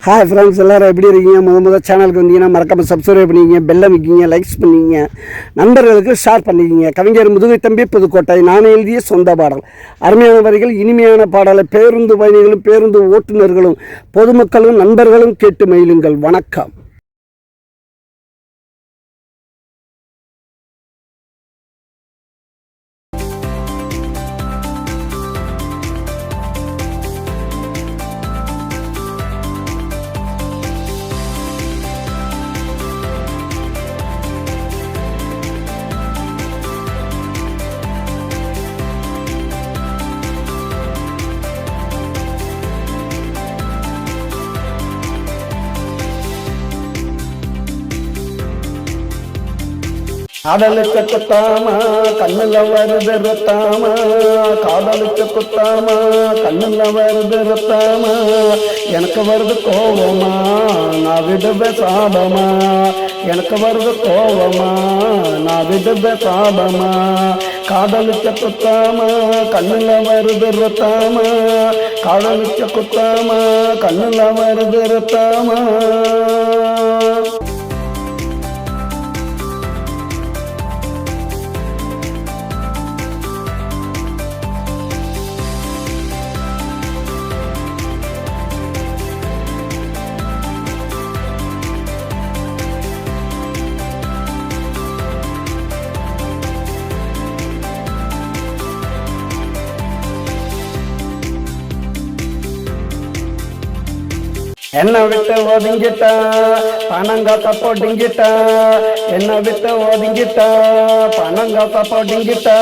Hi friends, எல்லோரும் எப்படி இருக்கீங்க? முதல் சேனலுக்கு வந்தீங்கன்னா மறக்காமல் சப்ஸ்கிரைப் பண்ணிக்கிங்க, பெல்லை வைக்கிங்க, லைக்ஸ் பண்ணிக்கிங்க, நண்பர்களுக்கு ஷேர் பண்ணிக்கிங்க. கவிஞர் முதுகை தம்பி புதுக்கோட்டை. நான் எழுதிய சொந்த பாடல். அருமையான வரிகள், இனிமையான பாடலை பேருந்து பயணிகளும் பேருந்து ஓட்டுநர்களும் பொதுமக்களும் நண்பர்களும் கேட்டு மகிழுங்கள். வணக்கம். காதலுக்கு குத்தாமா கண்ணுல வருது ரத்தாமா, காதலுக்கு குத்தாமா கண்ணுல வருது ரத்தாமா, எனக்கு வருது கோவமா நான் விடுவே சாபமா, எனக்கு வருது கோவமா நான் விடுவே சாபமா, காதலுக்கு குத்தாமா கண்ணுல வருது ரத்தாமா, காதலுக்கு குத்தாமா கண்ணுல வருது ரத்தாமா. என்னை விட்டு ஒதுங்கிட்டா பணங்காத்த போட்டுங்கிட்டா, என்னை விட்டு ஒதுங்கிட்டா பணங்காத்த போட்டுங்கிட்டா,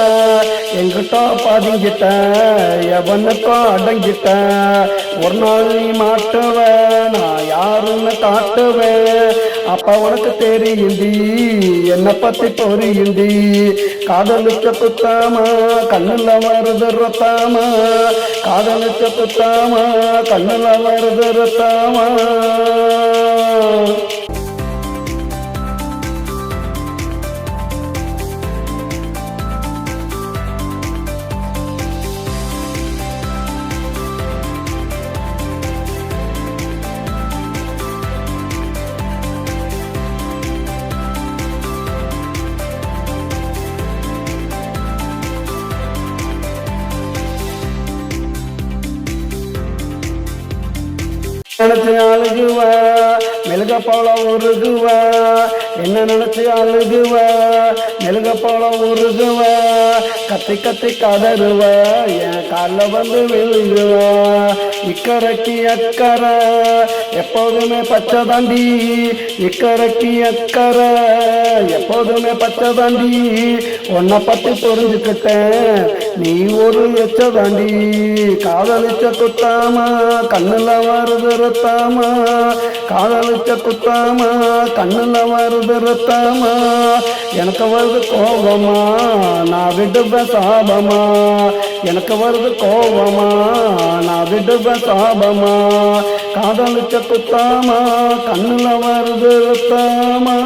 எங்கிட்ட பாதிங்கிட்ட எவனுக்கும் அடங்கிட்ட, ஒரு நாள் நீ மாட்டுவ நான் யாருன்னு காட்டுவேன், அப்ப உனக்கு தெரியுந்தி என்னை பத்தி பொரியுந்தி, காதலுக்கு குத்தாமா கண்ணுல வருது ரத்தாமா, காதலுக்கு குத்தாமா கண்ணுல வருது ரத்தாமா. நினைச்சு அழுகுவ மெழுக போல உருகுவ, என்ன நினைச்சு அழுகுவ மெழுக போல உருகுவ, கத்தி கத்தி கதறுவ என் காலில் வந்து விழுகுவ, இக்கரைக்கு அக்கறை எப்போதுமே பச்சை தாண்டி, இக்கரைக்கு அக்கறை எப்போதுமே பச்சை தாண்டி, உன்னை பத்தி புரிஞ்சுக்கிட்டேன் நீ ஒரு எச்ச தாண்டி, காதலிச்ச குத்தாமா கண்ணுல வருது ரத்தாமா, காதலிச்ச குத்தாமா கண்ணுல வருது ரத்தாமா, எனக்கு வருது கோபமா நான் விடுவேன் சாபமா, எனக்கு வருது கோபமா நான் விடுவேன் சாபமா, காதலிச்ச குத்தாமா கண்ணுல வருது ரத்தாமா.